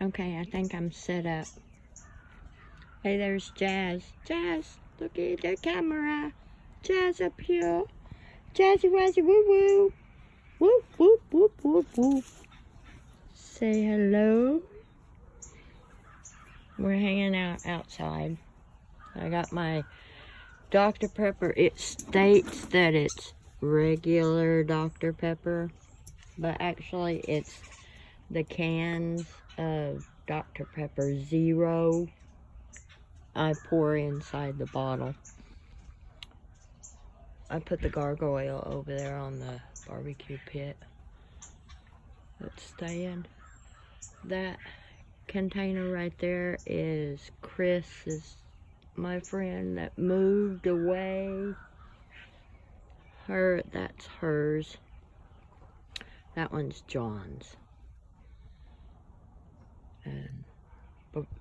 Okay, I think I'm set up. Hey, there's Jazz. Jazz, look at the camera. Jazz up here. Jazzy Wazzy Woo Woo. Whoop, whoop, whoop, whoop, whoop. Say hello. We're hanging out outside. I got my Dr. Pepper. It states that it's regular Dr. Pepper, but actually it's the cans of Dr. Pepper Zero I pour inside the bottle. I put the gargoyle over there on the barbecue pit. Let's stand. That container right there is my friend that moved away. That's hers. That one's John's. And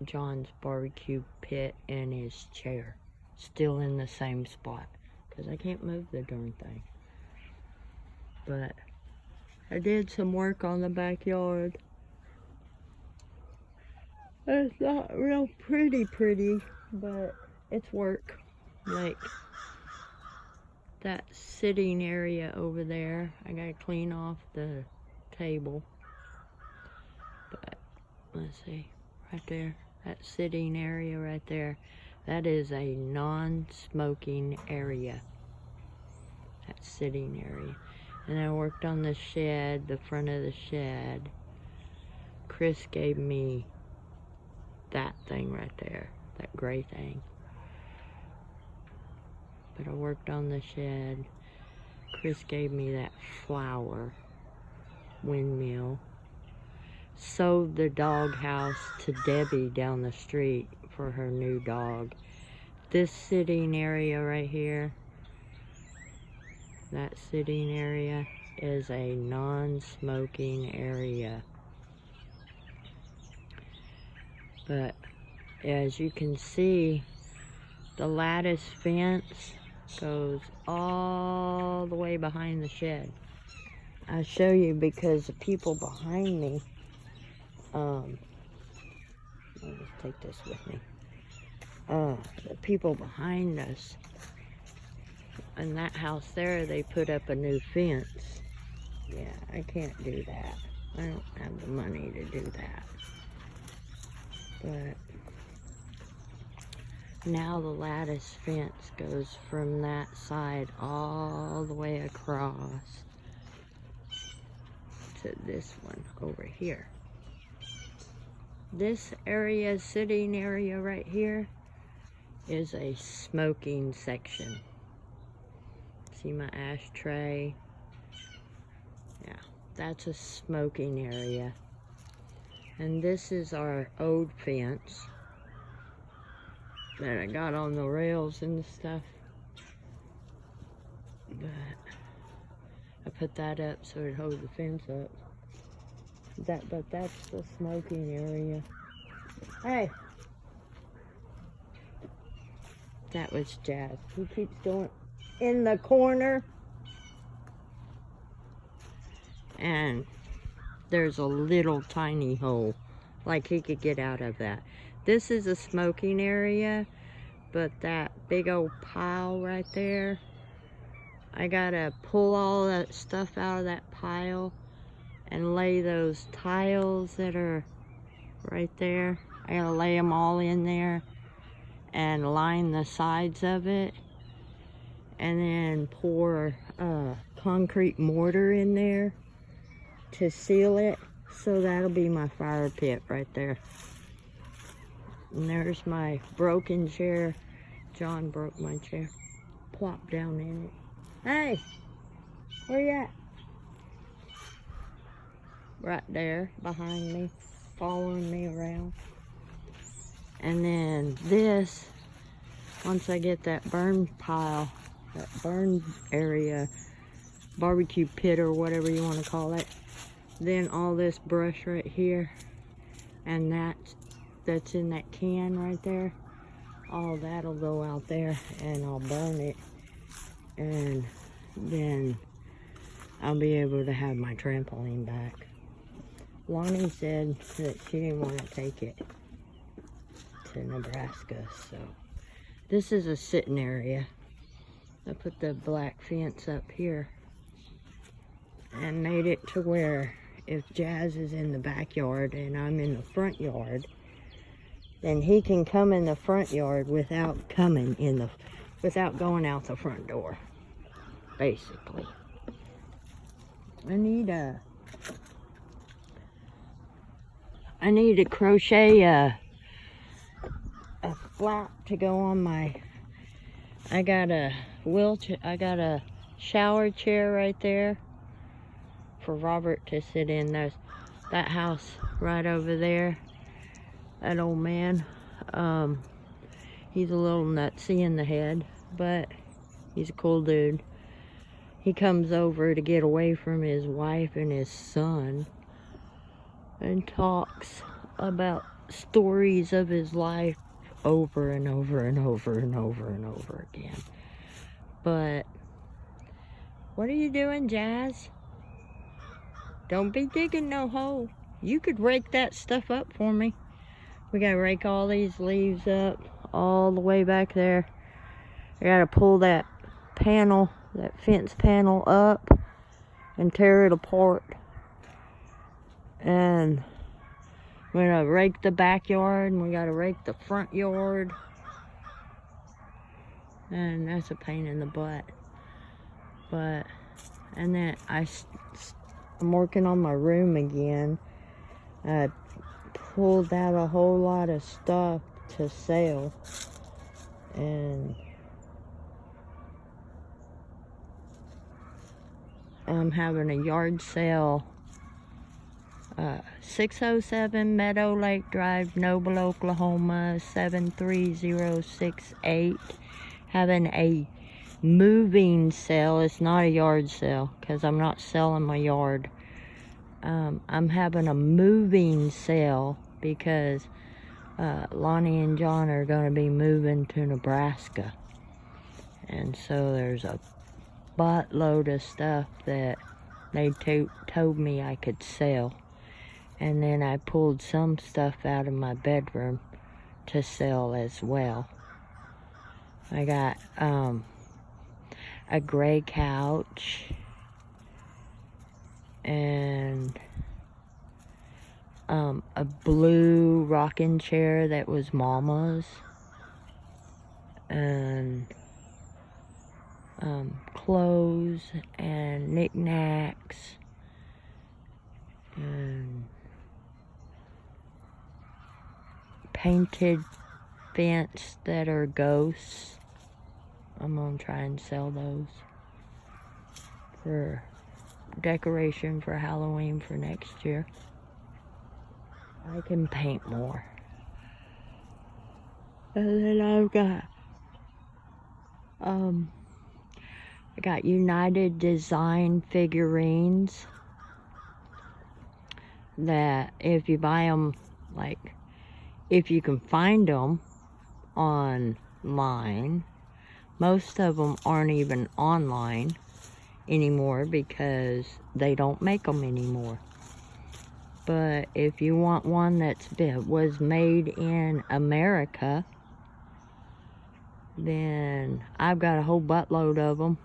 John's barbecue pit and his chair still in the same spot because I can't move the darn thing. But I did some work on the backyard. It's not real pretty, but it's work. Like that sitting area over there, I gotta clean off the table. But let's see, right there, that sitting area right there, that is a non-smoking area. That sitting area. And I worked on the shed, the front of the shed. Chris gave me that thing right there, that gray thing. But I worked on the shed. Chris gave me that flower windmill. Sold the doghouse to Debbie down the street for her new dog. This sitting area right here, that sitting area is a non-smoking area. But as you can see, the lattice fence goes all the way behind the shed. I'll show you because the people behind me, I'll just take this with me. The people behind us in that house there, they put up a new fence. Yeah, I can't do that. I don't have the money to do that. But now the lattice fence goes from that side all the way across to this one over here. This area, sitting area right here, is a smoking section. See my ashtray? Yeah, that's a smoking area. And this is our old fence that I got on the rails and stuff. But I put that up so it holds the fence up. But that's the smoking area. Hey! That was Jazz. He keeps going in the corner. And there's a little tiny hole. Like he could get out of that. This is a smoking area. But that big old pile right there, I gotta pull all that stuff out of that pile and lay those tiles that are right there. I gotta lay them all in there and line the sides of it and then pour concrete mortar in there to seal it. So that'll be my fire pit right there. And there's my broken chair. John broke my chair. Plop down in it. Hey! Where you at? Right there, behind me, following me around. And then this, once I get that burn pile, that burn area, barbecue pit or whatever you want to call it, then all this brush right here, and that's in that can right there, all that'll go out there and I'll burn it, and then I'll be able to have my trampoline back. Lonnie said that she didn't want to take it to Nebraska, so this is a sitting area. I put the black fence up here and made it to where if Jazz is in the backyard and I'm in the front yard, then he can come in the front yard without going out the front door, basically. I need to crochet a flap to go on my, I got a shower chair right there for Robert to sit in. There's that house right over there. That old man, he's a little nutsy in the head, but he's a cool dude. He comes over to get away from his wife and his son and talks about stories of his life over and over and over and over and over again. But what are you doing, Jazz? Don't be digging no hole. You could rake that stuff up for me. We gotta rake all these leaves up all the way back there. I gotta pull that panel, that fence panel up and tear it apart. And we're gonna rake the backyard and we gotta rake the front yard. And that's a pain in the butt. But, and then I'm working on my room again. I pulled out a whole lot of stuff to sell. And I'm having a yard sale. 607 Meadow Lake Drive, Noble, Oklahoma, 73068. Having a moving sale. It's not a yard sale because I'm not selling my yard. I'm having a moving sale because Lonnie and John are going to be moving to Nebraska. And so there's a buttload of stuff that they told me I could sell. And then I pulled some stuff out of my bedroom to sell as well. I got a gray couch and a blue rocking chair that was Mama's, and clothes and knickknacks and painted fence that are ghosts. I'm gonna try and sell those for decoration for Halloween for next year. I can paint more. And then I've got I got United Design figurines that if you buy them, like if you can find them online, most of them aren't even online anymore because they don't make them anymore. But if you want one that was made in America, then I've got a whole buttload of them.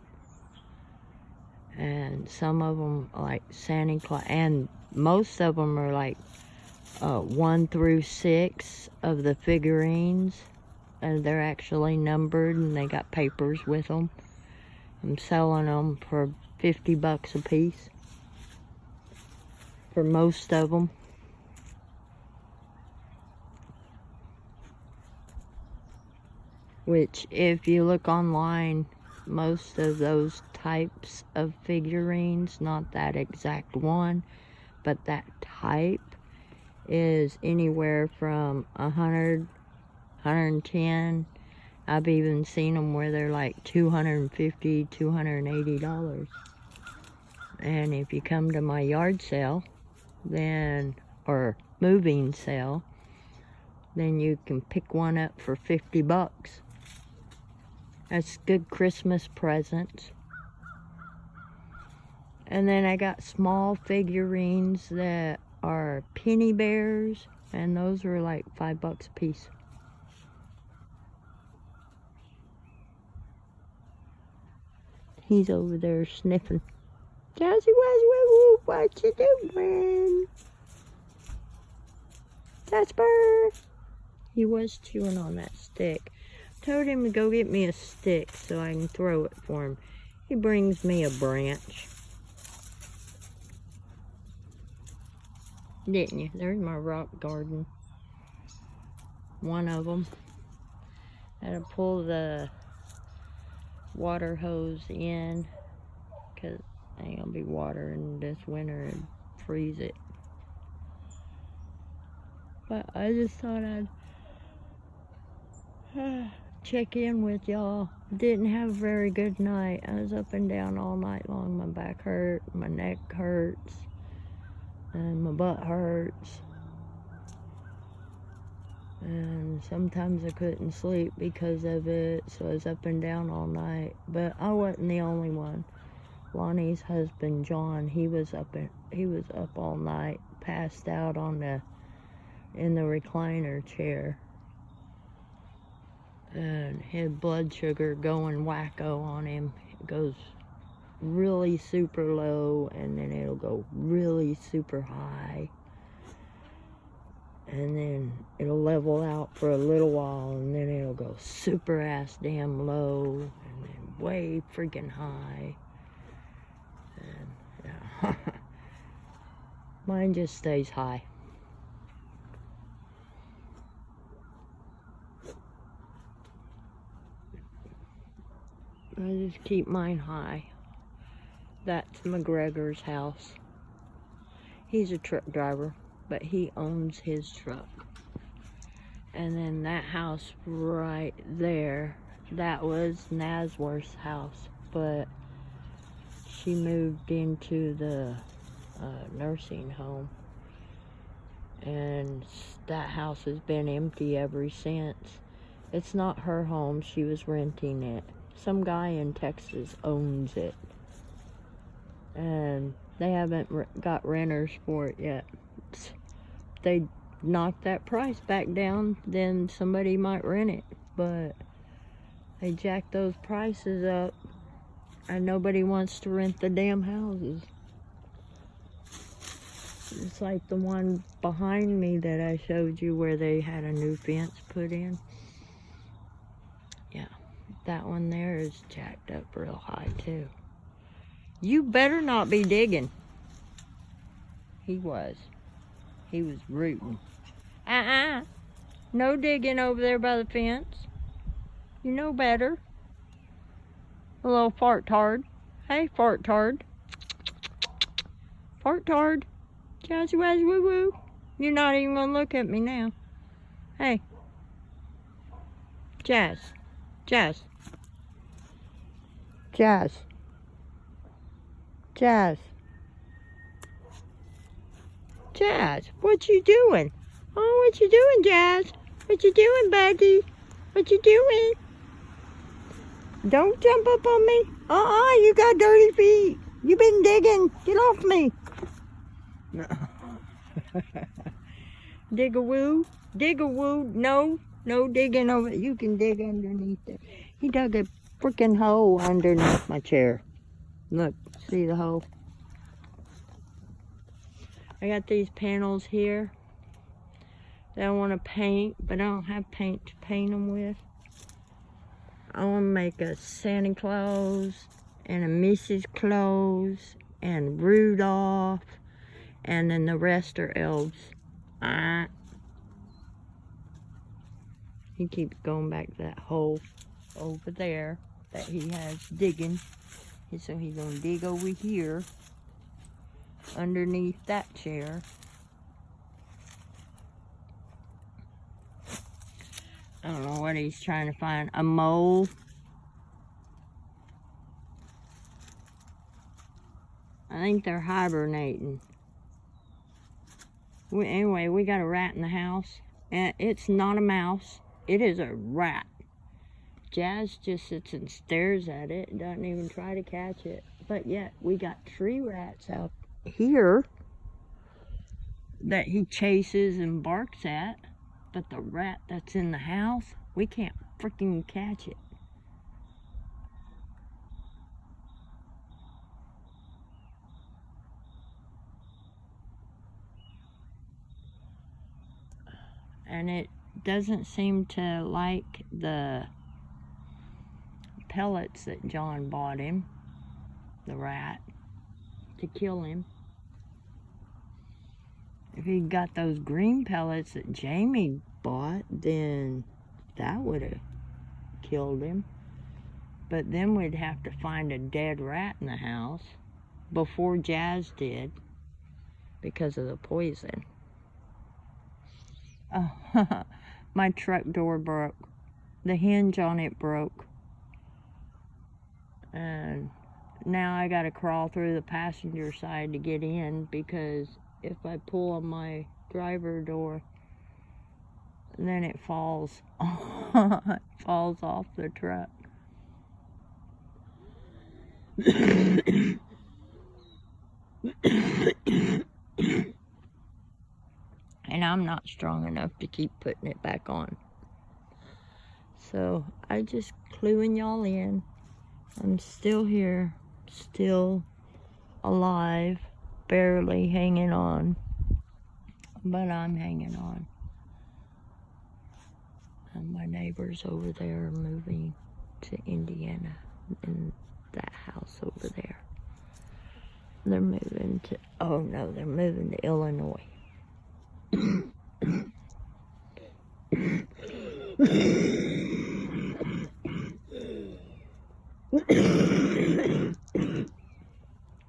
And some of them like Santa Claus, and most of them are like 1 through 6 of the figurines. And they're actually numbered and they got papers with them. I'm selling them for $50 a piece for most of them. Which, if you look online, most of those types of figurines, not that exact one, but that type, is anywhere from 100, 110. I've even seen them where they're like $250, $280. And if you come to my yard sale, then, or moving sale, then you can pick one up for $50. That's good Christmas presents. And then I got small figurines that are penny bears, and those are like $5 a piece. He's over there sniffing. Jazzy Wazzy, what you doing? Jasper! He was chewing on that stick. Told him to go get me a stick so I can throw it for him. He brings me a branch. Didn't you? There's my rock garden. One of them. I had to pull the water hose in because I ain't gonna be watering this winter and freeze it. But I just thought I'd check in with y'all. Didn't have a very good night. I was up and down all night long. My back hurt, my neck hurts, and my butt hurts. And sometimes I couldn't sleep because of it, so I was up and down all night. But I wasn't the only one. Lonnie's husband, John, he was up all night, passed out in the recliner chair. And his blood sugar going wacko on him. It goes really super low, and then it'll go really super high. And then it'll level out for a little while, and then it'll go super ass damn low, and then way freaking high. And yeah. Mine just stays high. I just keep mine high. That's McGregor's house. He's a truck driver, but he owns his truck. And then that house right there, that was Nasworth's house, but she moved into the nursing home. And that house has been empty ever since. It's not her home, she was renting it. Some guy in Texas owns it. And they haven't got renters for it yet. They knock that price back down, then somebody might rent it. But they jack those prices up, and nobody wants to rent the damn houses. It's like the one behind me that I showed you where they had a new fence put in. Yeah, that one there is jacked up real high too. You better not be digging. He was rooting. No digging over there by the fence. You know better. A little fart-tard. Hey, fart-tard. Fart-tard. Jazzy wazzy woo woo. You're not even gonna look at me now. Hey. Jazz. Jazz. Jazz. Jazz. Jazz, what you doing? Oh, what you doing, Jazz? What you doing, buddy? What you doing? Don't jump up on me. You got dirty feet. You been digging. Get off me. No. Dig-a-woo. Dig-a-woo. No digging over. You can dig underneath it. He dug a freaking hole underneath my chair. Look, see the hole? I got these panels here that I want to paint, but I don't have paint to paint them with. I want to make a Santa Claus and a Mrs. Claus and Rudolph, and then the rest are elves. He keeps going back to that hole over there that he has digging. And so he's going to dig over here underneath that chair. I don't know what he's trying to find. A mole. I think they're hibernating. Anyway, we got a rat in the house. And it's not a mouse. It is a rat. Jazz just sits and stares at it. Doesn't even try to catch it. But yet, we got tree rats out here. that he chases and barks at. But the rat that's in the house, we can't freaking catch it. And it doesn't seem to like the pellets that John bought him, the rat, to kill him. If he'd got those green pellets that Jamie bought, then that would have killed him. But then we'd have to find a dead rat in the house before Jazz did because of the poison. Oh, my truck door broke. The hinge on it broke. And now I gotta crawl through the passenger side to get in, because if I pull on my driver door, then it falls. It falls off the truck. And I'm not strong enough to keep putting it back on. So I just cluing y'all in. I'm still here, still alive, barely hanging on, but I'm hanging on. And my neighbors over there are moving to Indiana, in that house over there. They're moving to, oh no, they're moving to Illinois.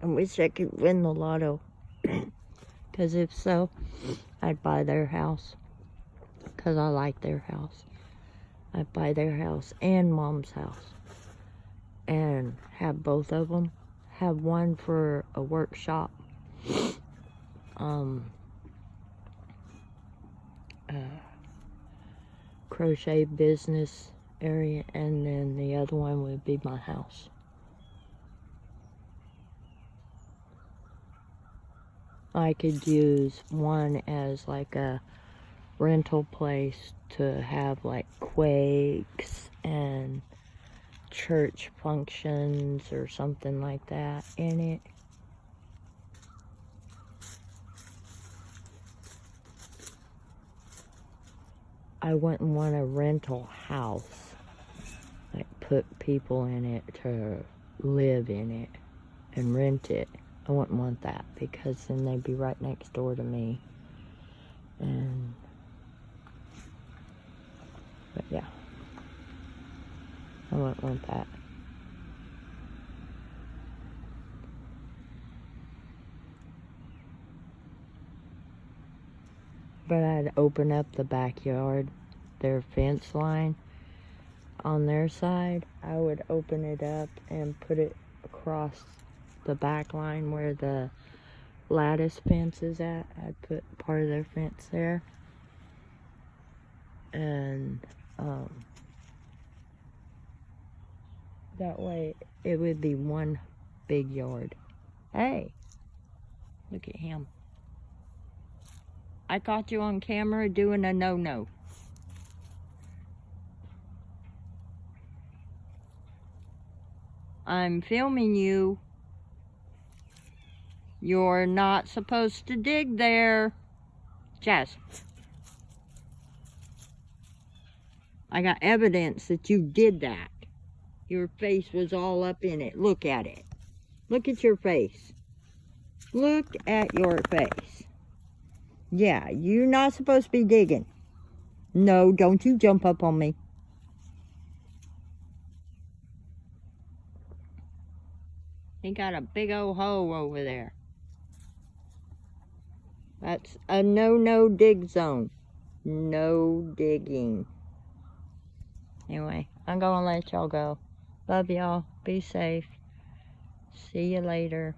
I wish I could win the lotto, because if so, I'd buy their house, because I like their house. I'd buy their house and Mom's house and have both of them. Have one for a workshop, crochet business area, and then the other one would be my house. I could use one as like a rental place to have like quakes and church functions or something like that in it. I wouldn't want a rental house, like put people in it to live in it and rent it. I wouldn't want that, because then they'd be right next door to me. And but yeah, I wouldn't want that. But I'd open up the backyard, their fence line on their side. I would open it up and put it across the back line where the lattice fence is at. I'd put part of their fence there. And that way it would be one big yard. Hey, look at him. I caught you on camera doing a no-no. I'm filming you. You're not supposed to dig there. Jazz. I got evidence that you did that. Your face was all up in it. Look at it. Look at your face. Look at your face. Yeah, you're not supposed to be digging. No, don't you jump up on me. He got a big old hole over there. That's a no dig zone. No digging. Anyway, I'm gonna let y'all go. Love y'all. Be safe. See you later.